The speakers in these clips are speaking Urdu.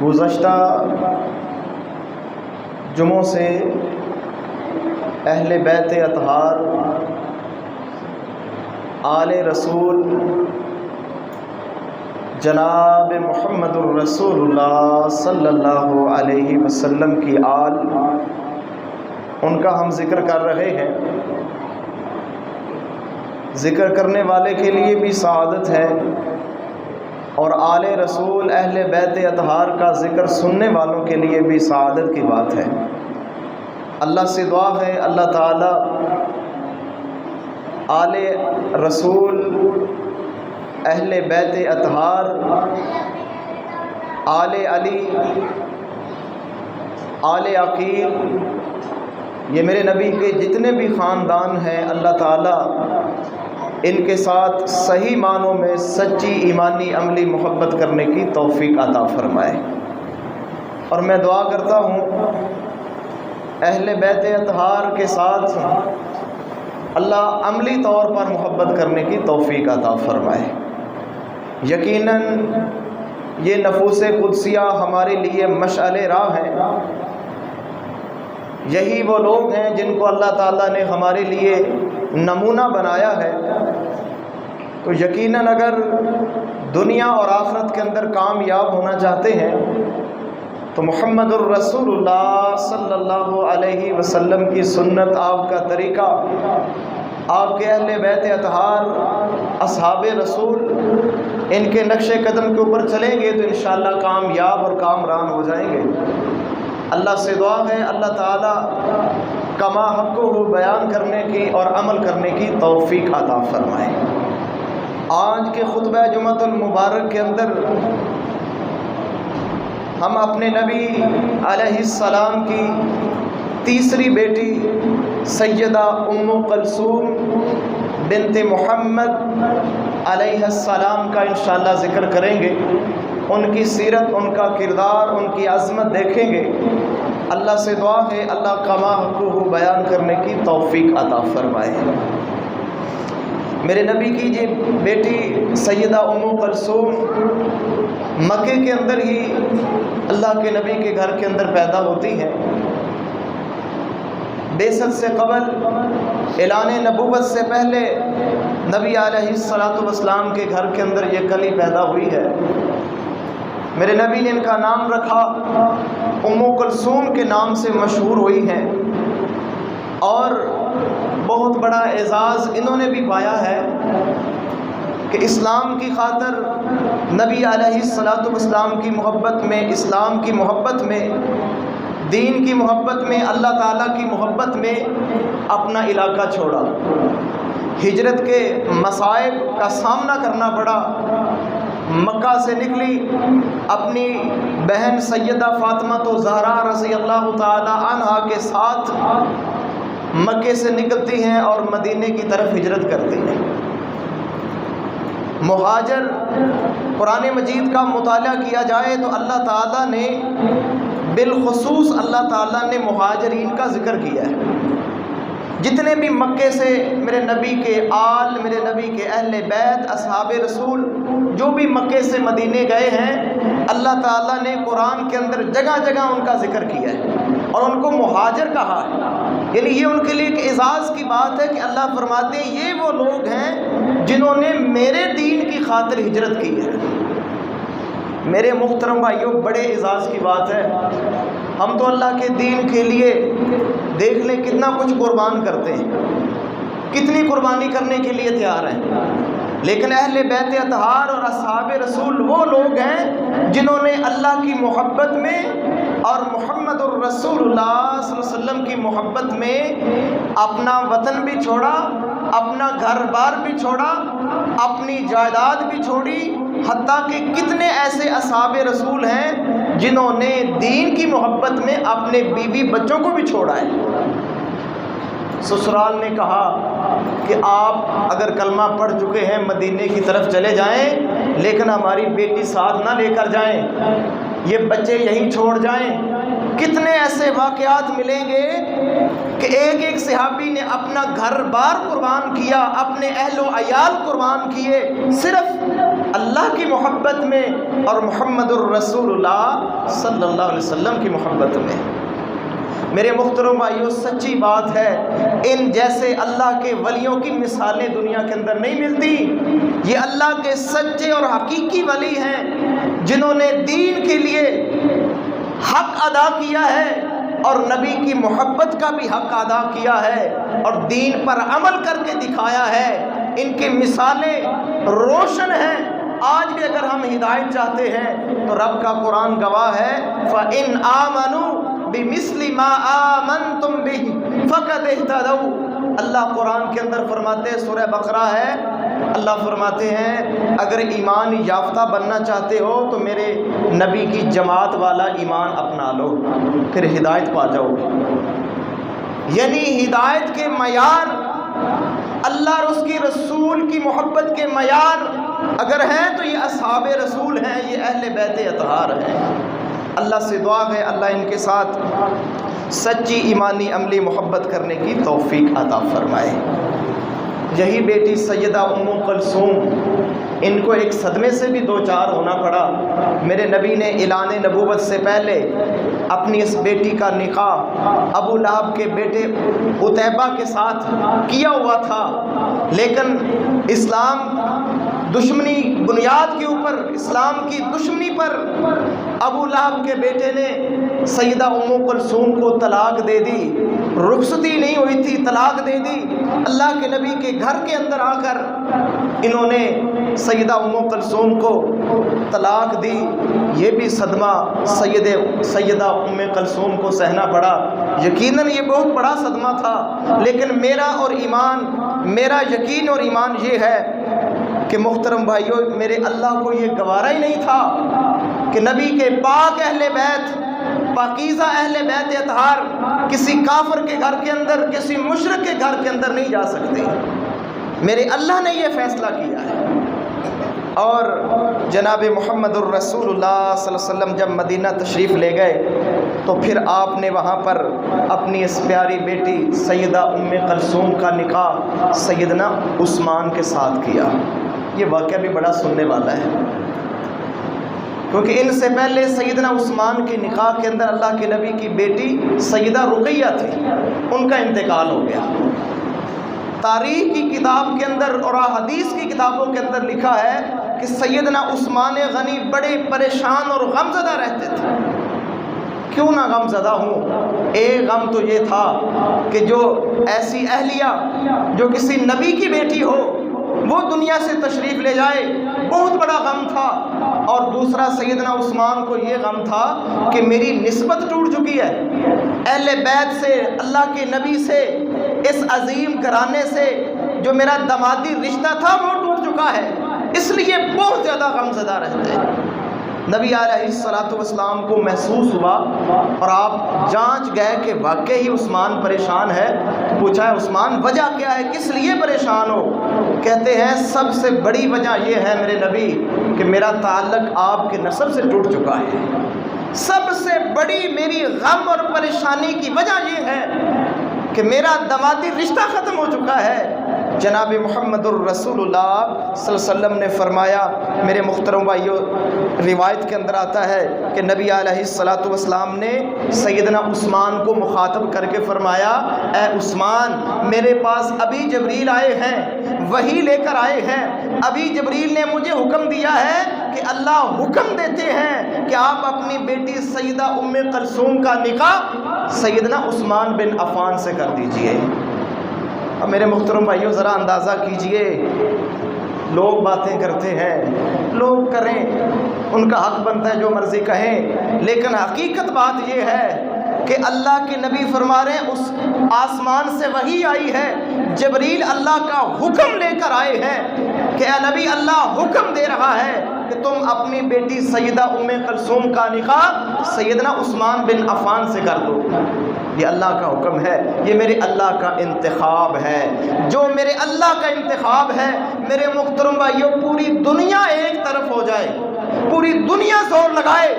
گزشتہ جمعوں سے اہل بیت اطہار آل رسول جناب محمد الرسول اللہ صلی اللہ علیہ وسلم کی آل، ان کا ہم ذکر کر رہے ہیں۔ ذکر کرنے والے کے لیے بھی سعادت ہے، اور آل رسول اہل بیت اطہار کا ذکر سننے والوں کے لیے بھی سعادت کی بات ہے۔ اللہ سے دعا ہے اللہ تعالی آل رسول اہل بیت اطہار، آل علی، آل عقیل، یہ میرے نبی کے جتنے بھی خاندان ہیں، اللہ تعالیٰ ان کے ساتھ صحیح معنوں میں سچی ایمانی عملی محبت کرنے کی توفیق عطا فرمائے۔ اور میں دعا کرتا ہوں اہل بیت اطہار کے ساتھ اللہ عملی طور پر محبت کرنے کی توفیق عطا فرمائے۔ یقیناً یہ نفوس قدسیہ ہمارے لیے مشعل راہ ہیں۔ یہی وہ لوگ ہیں جن کو اللہ تعالیٰ نے ہمارے لیے نمونہ بنایا ہے۔ تو یقیناً اگر دنیا اور آخرت کے اندر کامیاب ہونا چاہتے ہیں تو محمد الرسول اللہ صلی اللہ علیہ وسلم کی سنت، آپ کا طریقہ، آپ کے اہل بیت اطہار، اصحاب رسول، ان کے نقش قدم کے اوپر چلیں گے تو انشاءاللہ کامیاب اور کامران ہو جائیں گے۔ اللہ سے دعا ہے اللہ تعالیٰ کما حقہ بیان کرنے کی اور عمل کرنے کی توفیق عطا فرمائے۔ آج کے خطبہ جمعۃ المبارک کے اندر ہم اپنے نبی علیہ السلام کی تیسری بیٹی سیدہ ام کلثوم بنت محمد علیہ السلام کا انشاءاللہ ذکر کریں گے۔ ان کی سیرت، ان کا کردار، ان کی عظمت دیکھیں گے۔ اللہ سے دعا ہے اللہ کما حقہ بیان کرنے کی توفیق عطا فرمائے۔ میرے نبی کی یہ بیٹی سیدہ ام کلثوم مکے کے اندر ہی اللہ کے نبی کے گھر کے اندر پیدا ہوتی ہیں۔ بعثت سے قبل، اعلان نبوت سے پہلے نبی علیہ السلام کے گھر کے اندر یہ کلی پیدا ہوئی ہے۔ میرے نبی نے ان کا نام رکھا، ام کلثوم کے نام سے مشہور ہوئی ہیں، اور بہت بڑا اعزاز انہوں نے بھی پایا ہے کہ اسلام کی خاطر نبی علیہ السلام کی محبت میں، اسلام کی محبت میں، دین کی محبت میں، اللہ تعالیٰ کی محبت میں اپنا علاقہ چھوڑا۔ ہجرت کے مصائب کا سامنا کرنا پڑا۔ مکہ سے نکلی، اپنی بہن سیدہ فاطمہ الزہرا رضی اللہ تعالی عنہا کے ساتھ مکے سے نکلتی ہیں اور مدینے کی طرف ہجرت کرتی ہیں۔ مہاجر، قرآن مجید کا مطالعہ کیا جائے تو اللہ تعالیٰ نے بالخصوص اللہ تعالیٰ نے مہاجرین کا ذکر کیا ہے۔ جتنے بھی مکے سے میرے نبی کے آل، میرے نبی کے اہل بیت، اصحاب رسول جو بھی مکے سے مدینے گئے ہیں، اللہ تعالیٰ نے قرآن کے اندر جگہ جگہ ان کا ذکر کیا ہے اور ان کو مہاجر کہا ہے۔ یعنی یہ ان کے لیے ایک اعزاز کی بات ہے کہ اللہ فرماتے ہیں یہ وہ لوگ ہیں جنہوں نے میرے دین کی خاطر ہجرت کی ہے۔ میرے محترم بھائیوں، بڑے اعزاز کی بات ہے۔ ہم تو اللہ کے دین کے لیے دیکھ لیں کتنا کچھ قربان کرتے ہیں، کتنی قربانی کرنے کے لیے تیار ہیں، لیکن اہل بیت اطہار اور اصحاب رسول وہ لوگ ہیں جنہوں نے اللہ کی محبت میں اور محمد الرسول اللہ صلی اللہ علیہ وسلم کی محبت میں اپنا وطن بھی چھوڑا، اپنا گھر بار بھی چھوڑا، اپنی جائیداد بھی چھوڑی۔ حتیٰ کہ کتنے ایسے اصحاب رسول ہیں جنہوں نے دین کی محبت میں اپنے بیوی بچوں کو بھی چھوڑا ہے۔ سسرال نے کہا کہ آپ اگر کلمہ پڑھ چکے ہیں مدینے کی طرف چلے جائیں، لیکن ہماری بیٹی ساتھ نہ لے کر جائیں، یہ بچے یہیں چھوڑ جائیں۔ کتنے ایسے واقعات ملیں گے کہ ایک ایک صحابی نے اپنا گھر بار قربان کیا، اپنے اہل و عیال قربان کیے، صرف اللہ کی محبت میں اور محمد الرسول اللہ صلی اللہ علیہ وسلم کی محبت میں۔ میرے محترم بھائیو، سچی بات ہے، ان جیسے اللہ کے ولیوں کی مثالیں دنیا کے اندر نہیں ملتی۔ یہ اللہ کے سچے اور حقیقی ولی ہیں جنہوں نے دین کے لیے حق ادا کیا ہے اور نبی کی محبت کا بھی حق ادا کیا ہے اور دین پر عمل کر کے دکھایا ہے۔ ان کی مثالیں روشن ہیں۔ آج بھی اگر ہم ہدایت چاہتے ہیں تو رب کا قرآن گواہ ہے، فَإِنْ آمَنُوا بِمِثْلِ مَا آمَنْتُمْ بِهِ فَقَدْ اهْتَدَوْا۔ اللہ قرآن کے اندر فرماتے ہیں، سورہ بقرہ ہے، اللہ فرماتے ہیں اگر ایمان یافتہ بننا چاہتے ہو تو میرے نبی کی جماعت والا ایمان اپنا لو، پھر ہدایت پا جاؤ گے۔ یعنی ہدایت کے معیار، اللہ اور اس کی رسول کی محبت کے معیار اگر ہیں تو یہ اصحاب رسول ہیں، یہ اہل بیت اطہار ہیں۔ اللہ سے دعا ہے اللہ ان کے ساتھ سچی ایمانی عملی محبت کرنے کی توفیق عطا فرمائے۔ یہی بیٹی سیدہ ام کلثوم، ان کو ایک صدمے سے بھی دو چار ہونا پڑا۔ میرے نبی نے اعلان نبوت سے پہلے اپنی اس بیٹی کا نکاح ابو لہب کے بیٹے عتیبہ کے ساتھ کیا ہوا تھا، لیکن اسلام دشمنی بنیاد کے اوپر، اسلام کی دشمنی پر ابو لہب کے بیٹے نے سیدہ ام کلثوم کو طلاق دے دی۔ رخصتی نہیں ہوئی تھی، طلاق دے دی۔ اللہ کے نبی کے گھر کے اندر آ کر انہوں نے سیدہ ام کلثوم کو طلاق دی۔ یہ بھی صدمہ سیدہ ام کلثوم کو سہنا پڑا۔ یقیناً یہ بہت بڑا صدمہ تھا، لیکن میرا یقین اور ایمان یہ ہے کہ محترم بھائیوں، میرے اللہ کو یہ گوارا ہی نہیں تھا کہ نبی کے پاک اہل بیت، پاکیزہ اہل بیت اطہار کسی کافر کے گھر کے اندر، کسی مشرک کے گھر کے اندر نہیں جا سکتے۔ میرے اللہ نے یہ فیصلہ کیا ہے۔ اور جناب محمد الرسول اللہ صلی اللہ علیہ وسلم جب مدینہ تشریف لے گئے تو پھر آپ نے وہاں پر اپنی اس پیاری بیٹی سیدہ ام کلثوم کا نکاح سیدنا عثمان کے ساتھ کیا۔ یہ واقعہ بھی بڑا سننے والا ہے، کیونکہ ان سے پہلے سیدنا عثمان کے نکاح کے اندر اللہ کے نبی کی بیٹی سیدہ رقیہ تھی، ان کا انتقال ہو گیا۔ تاریخ کی کتاب کے اندر اور حدیث کی کتابوں کے اندر لکھا ہے کہ سیدنا عثمان غنی بڑے پریشان اور غم زدہ رہتے تھے۔ کیوں نہ غم زدہ ہوں؟ ایک غم تو یہ تھا کہ جو ایسی اہلیہ جو کسی نبی کی بیٹی ہو وہ دنیا سے تشریف لے جائے، بہت بڑا غم تھا۔ اور دوسرا سیدنا عثمان کو یہ غم تھا کہ میری نسبت ٹوٹ چکی ہے اہل بیت سے، اللہ کے نبی سے، اس عظیم گھرانے سے جو میرا دمادی رشتہ تھا وہ ٹوٹ چکا ہے، اس لیے بہت زیادہ غم زدہ رہتے ہیں۔ نبی علیہ السلام کو محسوس ہوا اور آپ جانچ گئے کہ واقعی ہی عثمان پریشان ہے۔ پوچھا ہے عثمان وجہ کیا ہے، کس لیے پریشان ہو؟ کہتے ہیں سب سے بڑی وجہ یہ ہے میرے نبی کہ میرا تعلق آپ کے نسب سے ٹوٹ چکا ہے۔ سب سے بڑی میری غم اور پریشانی کی وجہ یہ ہے کہ میرا دمادی رشتہ ختم ہو چکا ہے۔ جناب محمد الرسول اللہ صلی اللہ علیہ وسلم نے فرمایا، میرے محترم بھائیو، روایت کے اندر آتا ہے کہ نبی علیہ السلام نے سیدنا عثمان کو مخاطب کر کے فرمایا، اے عثمان، میرے پاس ابھی جبریل آئے ہیں، وحی لے کر آئے ہیں۔ ابھی جبریل نے مجھے حکم دیا ہے کہ اللہ حکم دیتے ہیں کہ آپ اپنی بیٹی سیدہ ام کلثوم کا نکاح سیدنا عثمان بن عفان سے کر دیجئے۔ اب میرے محترم بھائیوں ذرا اندازہ کیجئے، لوگ باتیں کرتے ہیں، لوگ کریں، ان کا حق بنتا ہے جو مرضی کہیں، لیکن حقیقت بات یہ ہے کہ اللہ کے نبی فرما رہے ہیں اس آسمان سے وحی آئی ہے، جبریل اللہ کا حکم لے کر آئے ہیں کہ اے نبی اللہ حکم دے رہا ہے کہ تم اپنی بیٹی سیدہ ام کلثوم کا نکاح سیدنا عثمان بن عفان سے کر دو۔ یہ اللہ کا حکم ہے، یہ میرے اللہ کا انتخاب ہے۔ جو میرے اللہ کا انتخاب ہے میرے محترم بھائیوں، پوری دنیا ایک طرف ہو جائے، پوری دنیا زور لگائے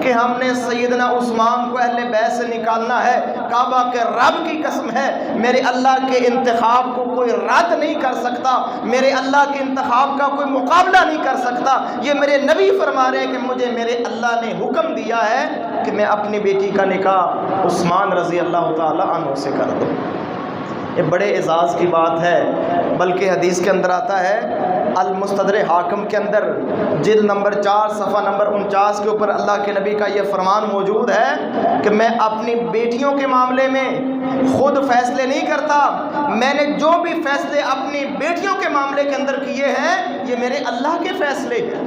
کہ ہم نے سیدنا عثمان کو اہل بیت سے نکالنا ہے، کعبہ کے رب کی قسم ہے میرے اللہ کے انتخاب کو کوئی رد نہیں کر سکتا، میرے اللہ کے انتخاب کا کوئی مقابلہ نہیں کر سکتا۔ یہ میرے نبی فرما رہے ہیں کہ مجھے میرے اللہ نے حکم دیا ہے کہ میں اپنی بیٹی کا نکاح عثمان رضی اللہ تعالی عنہ سے کر دوں۔ یہ بڑے اعزاز کی بات ہے، بلکہ حدیث کے اندر آتا ہے المستدرک حاکم کے اندر جلد نمبر 4 صفحہ نمبر 49 کے اوپر اللہ کے نبی کا یہ فرمان موجود ہے کہ میں اپنی بیٹیوں کے معاملے میں خود فیصلے نہیں کرتا، میں نے جو بھی فیصلے اپنی بیٹیوں کے معاملے کے اندر کیے ہیں یہ میرے اللہ کے فیصلے ہیں۔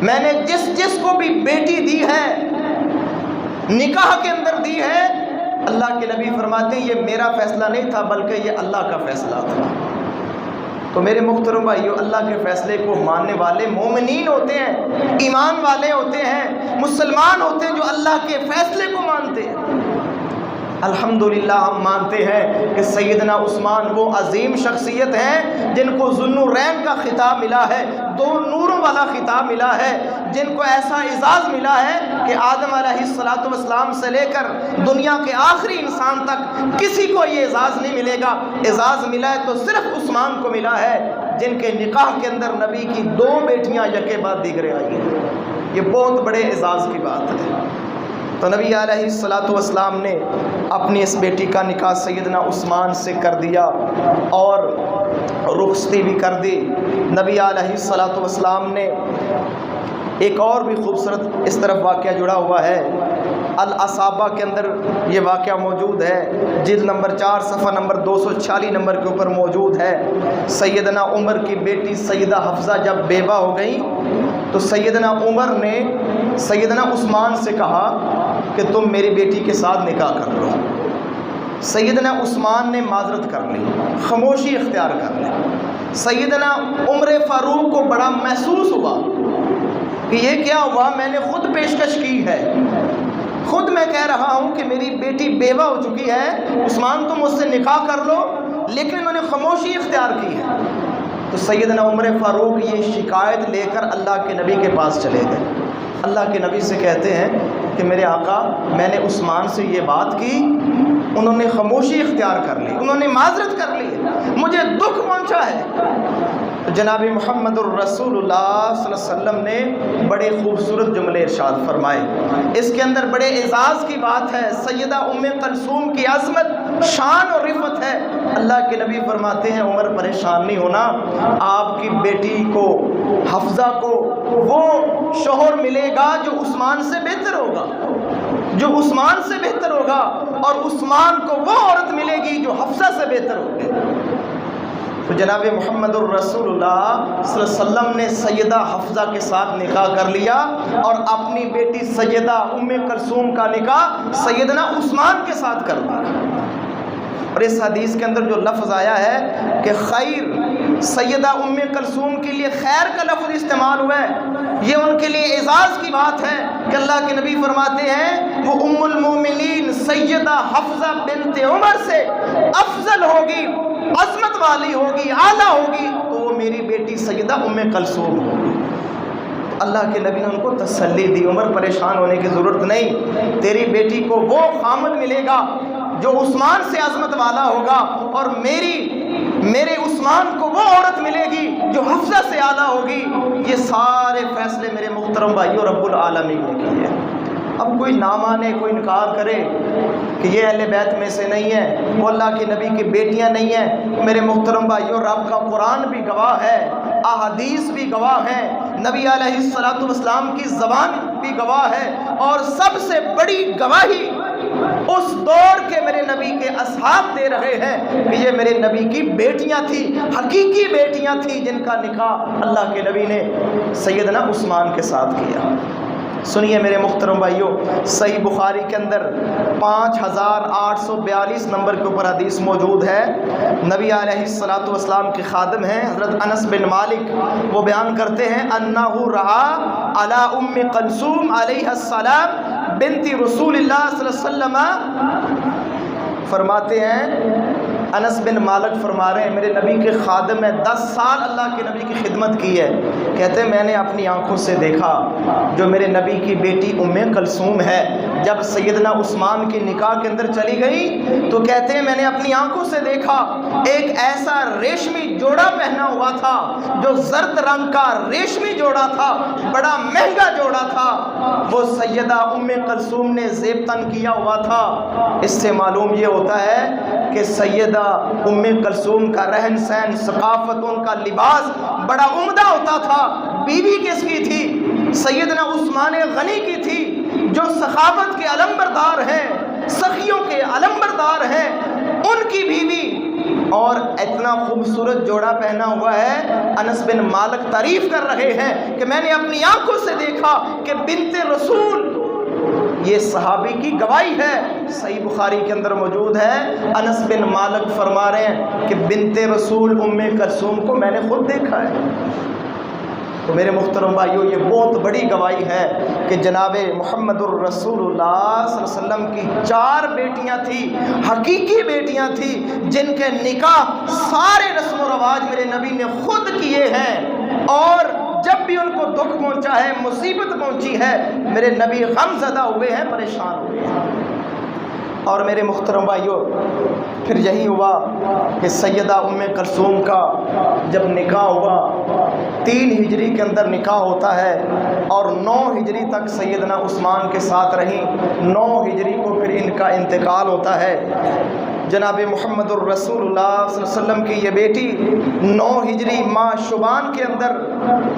میں نے جس کو بھی بیٹی دی ہے، نکاح کے اندر دی ہے، اللہ کے نبی فرماتے ہیں یہ میرا فیصلہ نہیں تھا بلکہ یہ اللہ کا فیصلہ تھا۔ تو میرے محترم بھائیو، اللہ کے فیصلے کو ماننے والے مومنین ہوتے ہیں، ایمان والے ہوتے ہیں، مسلمان ہوتے ہیں جو اللہ کے فیصلے کو مانتے ہیں۔ الحمدللہ ہم مانتے ہیں کہ سیدنا عثمان وہ عظیم شخصیت ہیں جن کو ذو النورین کا خطاب ملا ہے، 2 نوروں والا خطاب ملا ہے، جن کو ایسا اعزاز ملا ہے کہ آدم علیہ السلام سے لے کر دنیا کے آخری انسان تک کسی کو یہ اعزاز نہیں ملے گا۔ اعزاز ملا ہے تو صرف عثمان کو ملا ہے، جن کے نکاح کے اندر نبی کی 2 بیٹیاں یکے بعد دیگرے آئی ہیں۔ یہ بہت بڑے اعزاز کی بات ہے۔ تو نبی علیہ السلام نے اپنی اس بیٹی کا نکاح سیدنا عثمان سے کر دیا اور رخصتی بھی کر دی۔ نبی علیہ السلام نے ایک اور بھی خوبصورت اس طرف واقعہ جڑا ہوا ہے، الاصابہ کے اندر یہ واقعہ موجود ہے، جلد نمبر 4 صفحہ نمبر 246 نمبر کے اوپر موجود ہے۔ سیدنا عمر کی بیٹی سیدہ حفصہ جب بیوہ ہو گئی تو سیدنا عمر نے سیدنا عثمان سے کہا کہ تم میری بیٹی کے ساتھ نکاح کر لو۔ سیدنا عثمان نے معذرت کر لی، خاموشی اختیار کر لی۔ سیدنا عمر فاروق کو بڑا محسوس ہوا کہ یہ کیا ہوا، میں نے خود پیشکش کی ہے، خود میں کہہ رہا ہوں کہ میری بیٹی بیوہ ہو چکی ہے، عثمان تم اس سے نکاح کر لو، لیکن انہوں نے خاموشی اختیار کی ہے۔ تو سیدنا عمر فاروق یہ شکایت لے کر اللہ کے نبی کے پاس چلے گئے۔ اللہ کے نبی سے کہتے ہیں کہ میرے آقا، میں نے عثمان سے یہ بات کی، انہوں نے خاموشی اختیار کر لی، انہوں نے معذرت کر لی، مجھے دکھ پہنچا ہے۔ تو جناب محمد الرسول اللہ صلی اللہ علیہ وسلم نے بڑے خوبصورت جملے ارشاد فرمائے۔ اس کے اندر بڑے اعزاز کی بات ہے، سیدہ ام کلثوم کی عظمت، شان اور رفعت ہے۔ اللہ کے نبی فرماتے ہیں عمر پریشان نہیں ہونا، آپ کی بیٹی کو حفصہ کو وہ شوہر ملے گا جو عثمان سے بہتر ہوگا، جو عثمان سے بہتر ہوگا، اور عثمان کو وہ عورت ملے گی جو حفصہ سے بہتر ہوگی۔ تو جناب محمد الرسول اللہ صلی اللہ علیہ وسلم نے سیدہ حفصہ کے ساتھ نکاح کر لیا اور اپنی بیٹی سیدہ ام کلثوم کا نکاح سیدنا عثمان کے ساتھ کر دیا۔ اور اس حدیث کے اندر جو لفظ آیا ہے کہ خیر، سیدہ ام کلثوم کے لیے خیر کا لفظ استعمال ہوا ہے، یہ ان کے لیے اعزاز کی بات ہے کہ اللہ کے نبی فرماتے ہیں وہ ام المومنین سیدہ حفصہ بنت عمر سے افضل ہوگی، عظمت والی ہوگی، اعلیٰ ہوگی، تو وہ میری بیٹی سیدہ ام کلثوم ہوگی۔ اللہ کے نبی نے ان کو تسلی دی، عمر پریشان ہونے کی ضرورت نہیں، تیری بیٹی کو وہ خامد ملے گا جو عثمان سے عظمت والا ہوگا، اور میرے عثمان کو وہ عورت ملے گی جو حفصہ سے اعلیٰ ہوگی۔ یہ سارے فیصلے میرے محترم بھائیوں رب العالمین نے کیے ہیں۔ اب کوئی نہ مانے، کوئی انکار کرے کہ یہ اہل بیت میں سے نہیں ہے، وہ اللہ کے نبی کی بیٹیاں نہیں ہیں، میرے محترم بھائیوں رب کا قرآن بھی گواہ ہے، احادیث بھی گواہ ہیں، نبی علیہ السلام کی زبان بھی گواہ ہے، اور سب سے بڑی گواہی اس دور کے میرے نبی کے اصحاب دے رہے ہیں کہ یہ میرے نبی کی بیٹیاں تھیں، حقیقی بیٹیاں تھیں، جن کا نکاح اللہ کے نبی نے سیدنا عثمان کے ساتھ کیا۔ سنیے میرے محترم بھائیوں، صحیح بخاری کے اندر 5842 نمبر کے اوپر حدیث موجود ہے۔ نبی علیہ السلام کے خادم ہیں حضرت انس بن مالک، وہ بیان کرتے ہیں انہ رعا علی ام کلثوم علیہ السلام بنت رسول اللہ صلی اللہ علیہ وسلم، فرماتے ہیں انس بن مالک فرما رہے ہیں میرے نبی کے خادم ہیں، 10 سال اللہ کے نبی کی خدمت کی ہے، کہتے ہیں میں نے اپنی آنکھوں سے دیکھا جو میرے نبی کی بیٹی ام کلثوم ہے جب سیدنا عثمان کے نکاح کے اندر چلی گئی تو کہتے ہیں میں نے اپنی آنکھوں سے دیکھا ایک ایسا ریشمی جوڑا پہنا ہوا تھا جو زرد رنگ کا ریشمی جوڑا تھا، بڑا مہنگا جوڑا تھا، وہ سیدہ ام کلثوم نے زیب تن کیا ہوا تھا۔ اس سے معلوم یہ ہوتا ہے کہ سیدہ ام کلثوم کا رہن سہن، ثقافت، ان کا لباس بڑا عمدہ ہوتا تھا۔ بیوی کس کی تھی؟ سیدنا عثمان غنی کی تھی جو سخاوت کے علمبردار ہیں، سخیوں کے علمبردار ہیں، ان کی بیوی، اور اتنا خوبصورت جوڑا پہنا ہوا ہے۔ انس بن مالک تعریف کر رہے ہیں کہ میں نے اپنی آنکھوں سے دیکھا کہ بنت رسول، یہ صحابی کی گواہی ہے، صحیح بخاری کے اندر موجود ہے۔ انس بن مالک فرما رہے ہیں کہ بنت رسول ام کلثوم کو میں نے خود دیکھا ہے۔ تو میرے محترم بھائیو، یہ بہت بڑی گواہی ہے کہ جناب محمد الرسول اللہ صلی اللہ علیہ وسلم کی 4 بیٹیاں تھیں، حقیقی بیٹیاں تھیں، جن کے نکاح سارے رسم و رواج میرے نبی نے خود کیے ہیں، اور جب بھی ان کو دکھ پہنچا ہے، مصیبت پہنچی ہے، میرے نبی غم زدہ ہوئے ہیں، پریشان ہوئے ہیں۔ اور میرے محترم بھائیو، پھر یہی ہوا کہ سیدہ ام کلثوم کا جب نکاح ہوا، 3 ہجری کے اندر نکاح ہوتا ہے اور 9 ہجری تک سیدنا عثمان کے ساتھ رہیں، 9 ہجری کو پھر ان کا انتقال ہوتا ہے۔ جناب محمد الرسول اللہ صلی اللہ علیہ وسلم کی یہ بیٹی 9 ہجری ماہ شعبان کے اندر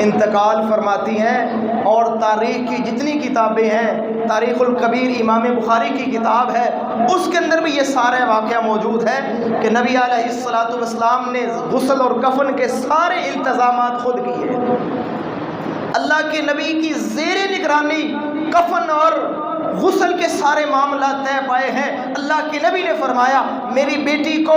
انتقال فرماتی ہیں، اور تاریخ کی جتنی کتابیں ہیں، تاریخ الکبیر امام بخاری کی کتاب ہے، اس کے اندر بھی یہ سارے واقعہ موجود ہے کہ نبی علیہ الصلوۃ والسلام نے غسل اور کفن کے سارے انتظامات خود کیے۔ اللہ کے نبی کی زیر نگرانی کفن اور غسل کے سارے معاملات طے پائے ہیں۔ اللہ کے نبی نے فرمایا میری بیٹی کو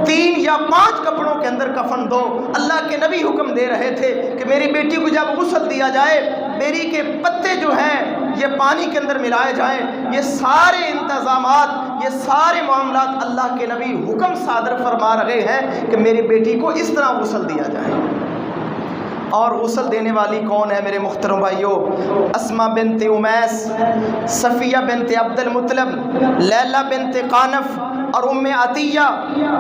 3 یا 5 کپڑوں کے اندر کفن دو۔ اللہ کے نبی حکم دے رہے تھے کہ میری بیٹی کو جب غسل دیا جائے، بیری کے پتے جو ہیں یہ پانی کے اندر ملائے جائیں۔ یہ سارے انتظامات، یہ سارے معاملات اللہ کے نبی حکم صادر فرما رہے ہیں کہ میری بیٹی کو اس طرح غسل دیا جائے۔ اور غسل دینے والی کون ہے میرے محترم بھائیو؟ اسماء بنت امیس، صفیہ بنت عبد المطلب، لیلہ بنت قانف اور ام عطیہ،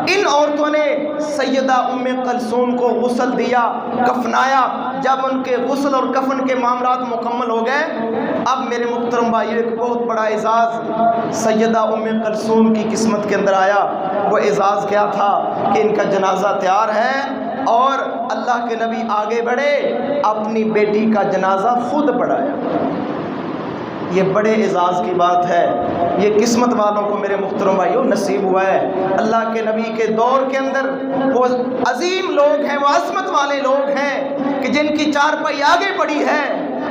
ان عورتوں نے سیدہ ام کلثوم کو غسل دیا، کفنایا۔ جب ان کے غسل اور کفن کے معاملات مکمل ہو گئے، اب میرے محترم بھائیو ایک بہت بڑا اعزاز سیدہ ام کلثوم کی قسمت کے اندر آیا۔ وہ اعزاز کیا تھا کہ ان کا جنازہ تیار ہے، اور اللہ کے نبی آگے بڑھے، اپنی بیٹی کا جنازہ خود پڑھایا۔ یہ بڑے اعزاز کی بات ہے، یہ قسمت والوں کو میرے محترم بھائیوں نصیب ہوا ہے۔ اللہ کے نبی کے دور کے اندر وہ عظیم لوگ ہیں، وہ عظمت والے لوگ ہیں کہ جن کی چارپائی آگے بڑھی ہے،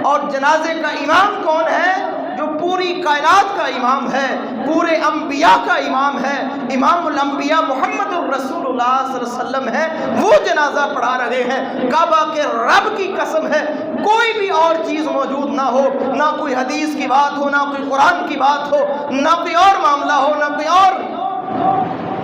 اور جنازے کا امام کون ہے؟ جو پوری کائنات کا امام ہے، پورے انبیاء کا امام ہے، امام الانبیاء محمد الرسول اللہ صلی اللہ علیہ وسلم ہے، وہ جنازہ پڑھا رہے ہیں۔ کعبہ کے رب کی قسم ہے، کوئی بھی اور چیز موجود نہ ہو، نہ کوئی حدیث کی بات ہو، نہ کوئی قرآن کی بات ہو، نہ کوئی اور معاملہ ہو، نہ کوئی اور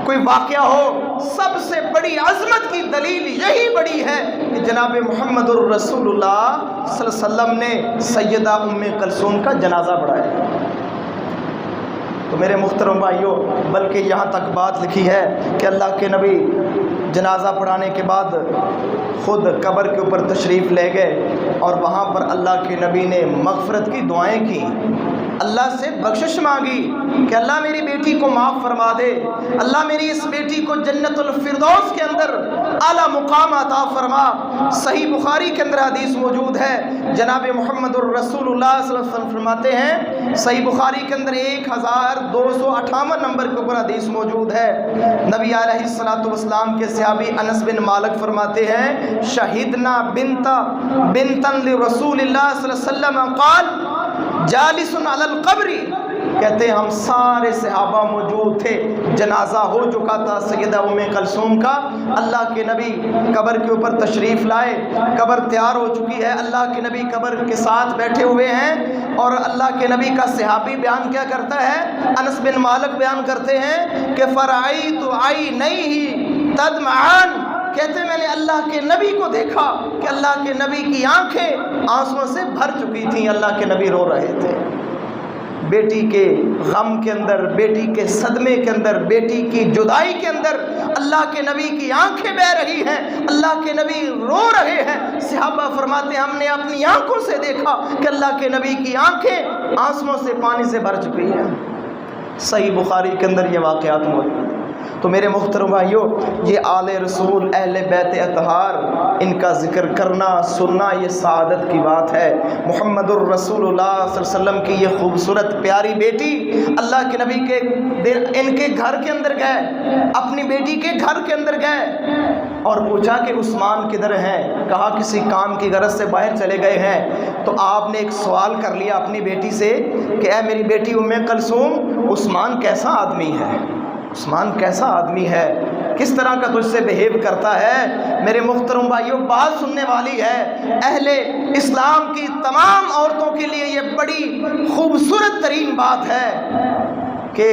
کوئی واقعہ ہو، سب سے بڑی عظمت کی دلیل یہی بڑی ہے کہ جناب محمد الرسول اللہ صلی اللہ علیہ وسلم نے سیدہ ام کلثوم کا جنازہ پڑھایا۔ تو میرے محترم بھائیوں، بلکہ یہاں تک بات لکھی ہے کہ اللہ کے نبی جنازہ پڑھانے کے بعد خود قبر کے اوپر تشریف لے گئے، اور وہاں پر اللہ کے نبی نے مغفرت کی دعائیں کی، اللہ سے بخشش مانگی کہ اللہ میری بیٹی کو معاف فرما دے، اللہ میری اس بیٹی کو جنت الفردوس کے اندر اعلیٰ مقام عطا فرما۔ صحیح بخاری کے اندر حدیث موجود ہے، جناب محمد الرسول اللہ صلی اللہ علیہ وسلم فرماتے ہیں، صحیح بخاری کے اندر 1258 نمبر کے اوپر حدیث موجود ہے، نبی علیہ الصلوۃ والسلام کے صحابی انس بن مالک فرماتے ہیں، شہدنا بنتا لرسول اللہ صلی اللہ علیہ وسلم قال جالس علی القبر کہتے ہیں ہم سارے صحابہ موجود تھے، جنازہ ہو چکا تھا سیدہ ام کلثوم کا، اللہ کے نبی قبر کے اوپر تشریف لائے، قبر تیار ہو چکی ہے، اللہ کے نبی قبر کے ساتھ بیٹھے ہوئے ہیں، اور اللہ کے نبی کا صحابی بیان کیا کرتا ہے، انس بن مالک بیان کرتے ہیں کہ فرعیت عینیہ تدمعان، کہتے میں نے اللہ کے نبی کو دیکھا کہ اللہ کے نبی کی آنکھیں آنسوؤں سے بھر چکی تھیں، اللہ کے نبی رو رہے تھے، بیٹی کے غم کے اندر، بیٹی کے صدمے کے اندر، بیٹی کی جدائی کے اندر اللہ کے نبی کی آنکھیں بہہ رہی ہیں، اللہ کے نبی رو رہے ہیں۔ صحابہ فرماتے ہیں ہم نے اپنی آنکھوں سے دیکھا کہ اللہ کے نبی کی آنکھیں آنسوؤں سے پانی سے بھر چکی ہیں۔ صحیح بخاری کے اندر یہ واقعات موجود ہیں۔ تو میرے محترم بھائیو، یہ آل رسول اہل بیت اطہار، ان کا ذکر کرنا سننا یہ سعادت کی بات ہے۔ محمد الرسول اللہ صلی اللہ علیہ وسلم کی یہ خوبصورت پیاری بیٹی اللہ کے نبی کے ان کے گھر کے اندر گئے، اپنی بیٹی کے گھر کے اندر گئے اور پوچھا کہ عثمان کدھر ہیں؟ کہا کسی کام کی غرض سے باہر چلے گئے ہیں۔ تو آپ نے ایک سوال کر لیا اپنی بیٹی سے کہ اے میری بیٹی ام کلثوم، عثمان کیسا آدمی ہے؟ عثمان کیسا آدمی ہے؟ کس طرح کا تجھ سے بہیو کرتا ہے؟ میرے محترم بھائیوں، بات سننے والی ہے۔ اہل اسلام کی تمام عورتوں کے لیے یہ بڑی خوبصورت ترین بات ہے کہ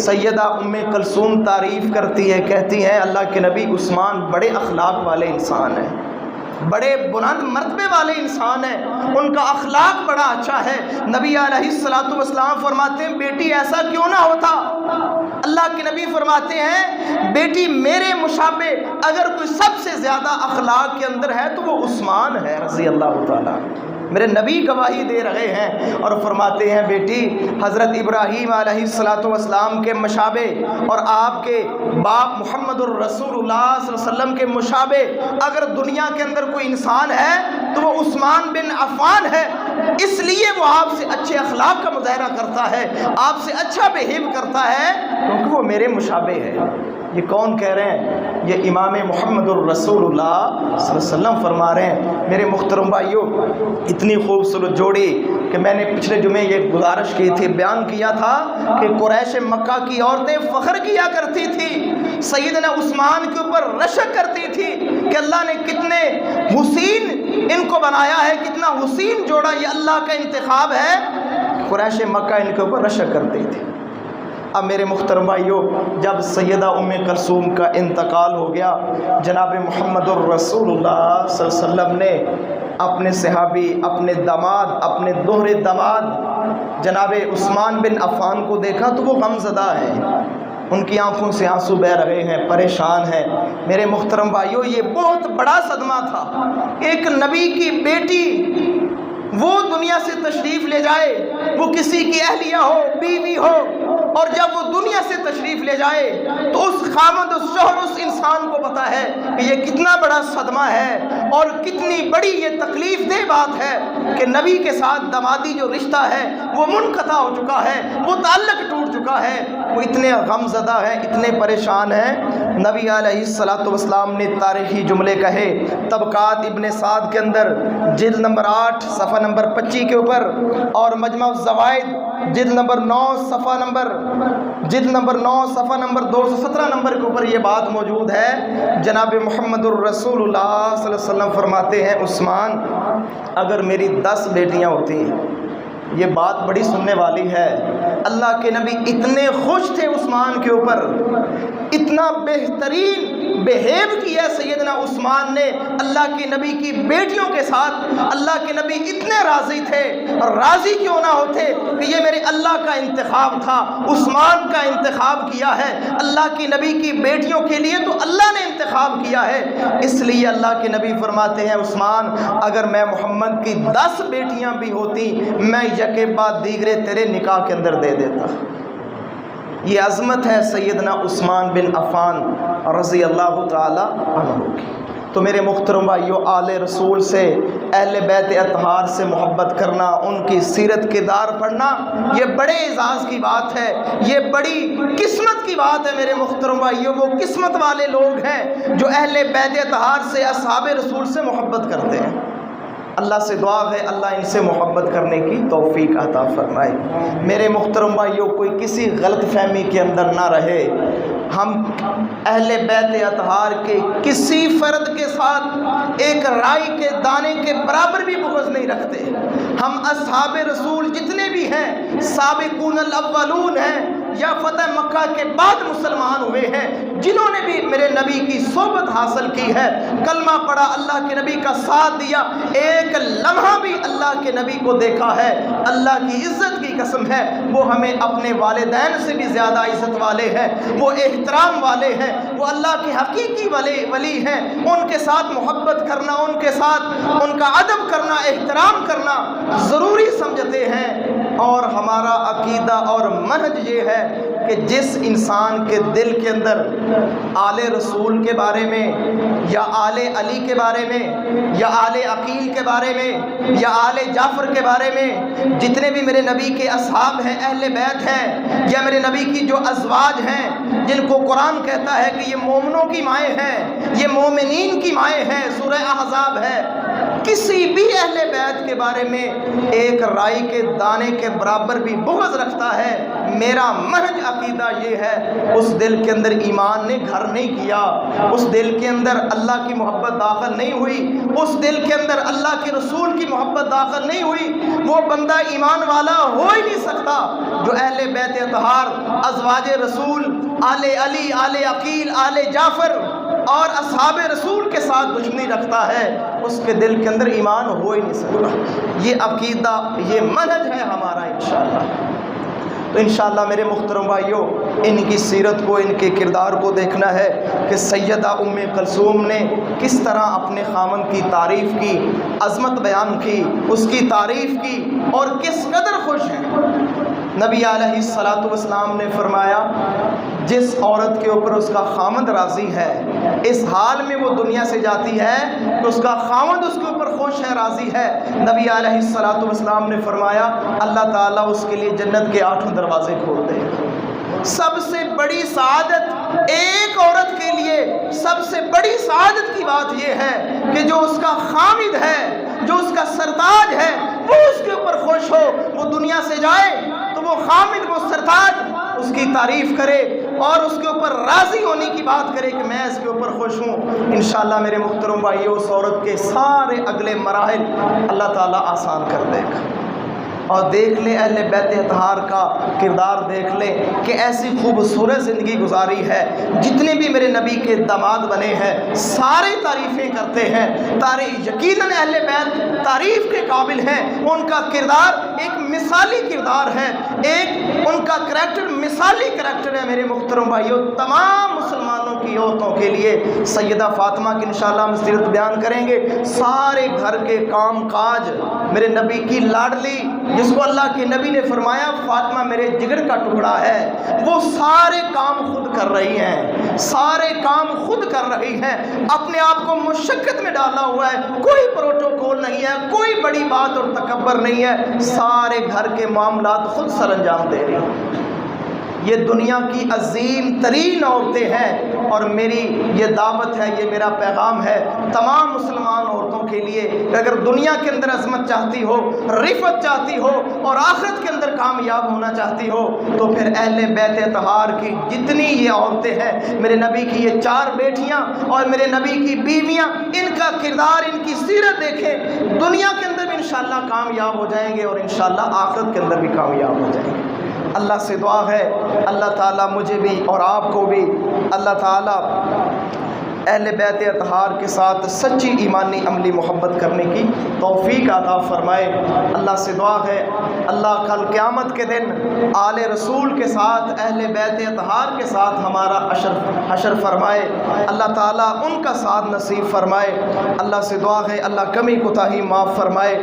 سیدہ ام کلثوم تعریف کرتی ہے، کہتی ہیں اللہ کے نبی عثمان بڑے اخلاق والے انسان ہیں، بڑے بلند مرتبے والے انسان ہیں، ان کا اخلاق بڑا اچھا ہے۔ نبی علیہ الصلوۃ والسلام فرماتے ہیں بیٹی ایسا کیوں نہ ہوتا؟ اللہ کے نبی فرماتے ہیں بیٹی میرے مشابہ اگر کوئی سب سے زیادہ اخلاق کے اندر ہے تو وہ عثمان ہے رضی اللہ تعالیٰ۔ میرے نبی گواہی دے رہے ہیں اور فرماتے ہیں بیٹی حضرت ابراہیم علیہ الصلوۃ والسلام کے مشابہ اور آپ کے باپ محمد الرسول اللہ صلی اللہ علیہ وسلم کے مشابہ اگر دنیا کے اندر کوئی انسان ہے تو وہ عثمان بن عفان ہے، اس لیے وہ آپ سے اچھے اخلاق کا مظاہرہ کرتا ہے، آپ سے اچھا بہیو کرتا ہے کیونکہ وہ میرے مشابہ ہے۔ یہ کون کہہ رہے ہیں؟ یہ امام محمد الرسول اللہ صلی اللہ علیہ وسلم فرما رہے ہیں۔ میرے محترم بھائیوں، اتنی خوبصورت جوڑی کہ میں نے پچھلے جمعے یہ گزارش کی تھی، بیان کیا تھا کہ قریش مکہ کی عورتیں فخر کیا کرتی تھی، سیدنا عثمان کے اوپر رشک کرتی تھی کہ اللہ نے کتنے حسین ان کو بنایا ہے، کتنا حسین جوڑا، یہ اللہ کا انتخاب ہے۔ قریش مکہ ان کے اوپر رشک کرتی تھی۔ اب میرے محترم بھائیوں، جب سیدہ ام کلثوم کا انتقال ہو گیا، جناب محمد الرسول اللہ صلی اللہ علیہ وسلم نے اپنے صحابی، اپنے داماد، اپنے دوہرے داماد جناب عثمان بن عفان کو دیکھا تو وہ غم زدہ ہیں، ان کی آنکھوں سے آنسو بہہ رہے ہیں، پریشان ہیں۔ میرے محترم بھائیوں، یہ بہت بڑا صدمہ تھا۔ ایک نبی کی بیٹی وہ دنیا سے تشریف لے جائے، وہ کسی کی اہلیہ ہو، بیوی ہو، اور جب وہ دنیا سے تشریف لے جائے تو اس خامد اس شوہر اس انسان کو پتا ہے کہ یہ کتنا بڑا صدمہ ہے اور کتنی بڑی یہ تکلیف دہ بات ہے کہ نبی کے ساتھ دامادی جو رشتہ ہے وہ منقطع ہو چکا ہے، وہ تعلق ٹوٹ چکا ہے، وہ اتنے غم زدہ ہیں، اتنے پریشان ہیں۔ نبی علیہ الصلوۃ والسلام نے تاریخی جملے کہے طبقات ابن سعد کے اندر جلد نمبر 8 صفحہ نمبر 25 کے اوپر، اور مجمع الزوائد جلد نمبر 9 صفحہ نمبر 217 نمبر کے اوپر یہ بات موجود ہے۔ جناب محمد الرسول اللہ صلی اللہ علیہ وسلم فرماتے ہیں عثمان اگر میری 10 بیٹیاں ہوتی، یہ بات بڑی سننے والی ہے۔ اللہ کے نبی اتنے خوش تھے عثمان کے اوپر، اتنا بہترین بہیو کیا سیدنا عثمان نے اللہ کے نبی کی بیٹیوں کے ساتھ۔ اللہ کے نبی اتنے راضی تھے، اور راضی کیوں نہ ہوتے کہ یہ میرے اللہ کا انتخاب تھا، عثمان کا انتخاب کیا ہے اللہ کے نبی کی بیٹیوں کے لیے، تو اللہ نے انتخاب کیا ہے۔ اس لیے اللہ کے نبی فرماتے ہیں عثمان اگر میں محمد کی 10 بیٹیاں بھی ہوتی میں یکے بعد دیگرے تیرے نکاح کے اندر دے دیتا۔ یہ عظمت ہے سیدنا عثمان بن عفان رضی اللہ تعالی عنہ کی۔ تو میرے محترم بھائیو، آل رسول سے، اہل بیت اطہار سے محبت کرنا، ان کی سیرت کردار پڑھنا، یہ بڑے اعزاز کی بات ہے، یہ بڑی قسمت کی بات ہے۔ میرے محترم بھائیو، وہ قسمت والے لوگ ہیں جو اہل بیت اطہار سے، اصحاب رسول سے محبت کرتے ہیں۔ اللہ سے دعا ہے اللہ ان سے محبت کرنے کی توفیق عطا فرمائے۔ میرے محترم بھائیوں، کوئی کسی غلط فہمی کے اندر نہ رہے، ہم اہل بیت اطہار کے کسی فرد کے ساتھ ایک رائی کے دانے کے برابر بھی بغض نہیں رکھتے۔ ہم اصحاب رسول جتنے بھی ہیں، سابقون الاولون ہیں یا فتح مکہ کے بعد مسلمان ہوئے ہیں، جنہوں نے بھی میرے نبی کی صحبت حاصل کی ہے، کلمہ پڑھا، اللہ کے نبی کا ساتھ دیا، ایک لمحہ بھی اللہ کے نبی کو دیکھا ہے، اللہ کی عزت کی قسم ہے وہ ہمیں اپنے والدین سے بھی زیادہ عزت والے ہیں، وہ احترام والے ہیں، وہ اللہ کے حقیقی ولی ہیں۔ ان کے ساتھ محبت کرنا، ان کے ساتھ ان کا ادب کرنا، احترام کرنا ضروری سمجھتے ہیں۔ اور ہمارا عقیدہ اور منہج یہ ہے کہ جس انسان کے دل کے اندر آل رسول کے بارے میں یا آل علی کے بارے میں یا آل عقیل کے بارے میں یا آل جعفر کے بارے میں، جتنے بھی میرے نبی کے اصحاب ہیں، اہل بیت ہیں، یا میرے نبی کی جو ازواج ہیں جن کو قرآن کہتا ہے کہ یہ مومنوں کی مائیں ہیں، یہ مومنین کی مائیں ہیں، سورہ احزاب ہے، کسی بھی اہل بیت کے بارے میں ایک رائی کے دانے کے برابر بھی بغض رکھتا ہے، میرا منہج عقیدہ یہ ہے اس دل کے اندر ایمان نے گھر نہیں کیا، اس دل کے اندر اللہ کی محبت داخل نہیں ہوئی، اس دل کے اندر اللہ کے رسول کی محبت داخل نہیں ہوئی، وہ بندہ ایمان والا ہو ہی نہیں سکتا جو اہل بیت اطہار، ازواج رسول، آل علی، آل عقیل، آل جعفر اور اصحاب رسول کے ساتھ دشمنی رکھتا ہے، اس کے دل کے اندر ایمان ہو ہی نہیں سکتا۔ یہ عقیدہ، یہ منہج ہے ہمارا انشاءاللہ۔ تو انشاءاللہ میرے محترم بھائیوں، ان کی سیرت کو، ان کے کردار کو دیکھنا ہے کہ سیدہ ام کلثوم نے کس طرح اپنے خامن کی تعریف کی، عظمت بیان کی، اس کی تعریف کی، اور کس قدر خوش ہیں۔ نبی علیہ الصلوۃ والسلام نے فرمایا جس عورت کے اوپر اس کا خامند راضی ہے، اس حال میں وہ دنیا سے جاتی ہے کہ اس کا خامند اس کے اوپر خوش ہے، راضی ہے۔ نبی علیہ الصلوۃ والسلام نے فرمایا اللہ تعالیٰ اس کے لیے جنت کے 8 دروازے کھول دے گا۔ سب سے بڑی سعادت ایک عورت کے لیے، سب سے بڑی سعادت کی بات یہ ہے کہ جو اس کا خامد ہے، جو اس کا سرتاج ہے، وہ اس کے اوپر خوش ہو، وہ دنیا سے جائے تو وہ خامد، وہ سرتاج اس کی تعریف کرے اور اس کے اوپر راضی ہونے کی بات کرے کہ میں اس کے اوپر خوش ہوں۔ انشاءاللہ میرے محترم بھائیوں، اس عورت کے سارے اگلے مراحل اللہ تعالیٰ آسان کر دے گا۔ اور دیکھ لیں اہل بیت اطہار کا کردار، دیکھ لیں کہ ایسی خوبصورت زندگی گزاری ہے۔ جتنے بھی میرے نبی کے داماد بنے ہیں سارے تعریفیں کرتے ہیں، یقیناً اہل بیت تعریف کے قابل ہیں۔ ان کا کردار ایک مثالی کردار ہے، ایک ان کا کریکٹر مثالی کریکٹر ہے۔ میرے محترم بھائیوں، تمام مسلمانوں کی عورتوں کے لیے سیدہ فاطمہ کی انشاءاللہ ہم سیرت بیان کریں گے۔ سارے گھر کے کام کاج میرے نبی کی لاڈلی، جس کو اللہ کے نبی نے فرمایا فاطمہ میرے جگر کا ٹکڑا ہے، وہ سارے کام خود کر رہی ہیں، سارے کام خود کر رہی ہیں، اپنے آپ کو مشقت میں ڈالا ہوا ہے، کوئی پروٹوکول نہیں ہے، کوئی بڑی بات اور تکبر نہیں ہے، سارے گھر کے معاملات خود سر انجام دے رہی ہیں۔ یہ دنیا کی عظیم ترین عورتیں ہیں، اور میری یہ دعوت ہے، یہ میرا پیغام ہے تمام مسلمان عورتوں کے لیے کہ اگر دنیا کے اندر عظمت چاہتی ہو، رفعت چاہتی ہو اور آخرت کے اندر کامیاب ہونا چاہتی ہو، تو پھر اہل بیت اطہار کی جتنی یہ عورتیں ہیں، میرے نبی کی یہ 4 بیٹیاں اور میرے نبی کی بیویاں، ان کا کردار، ان کی سیرت دیکھیں، دنیا کے اندر بھی انشاءاللہ کامیاب ہو جائیں گے اور انشاءاللہ آخرت کے اندر بھی کامیاب ہو جائیں گے۔ اللہ سے دعا ہے اللہ تعالیٰ مجھے بھی اور آپ کو بھی اللہ تعالیٰ اہل بیت اطہار کے ساتھ سچی ایمانی عملی محبت کرنے کی توفیق عطا فرمائے۔ اللہ سے دعا ہے اللہ کل قیامت کے دن آل رسول کے ساتھ، اہل بیت اطہار کے ساتھ ہمارا حشر فرمائے، اللہ تعالیٰ ان کا ساتھ نصیب فرمائے۔ اللہ سے دعا ہے اللہ کمی کوتاہی معاف فرمائے۔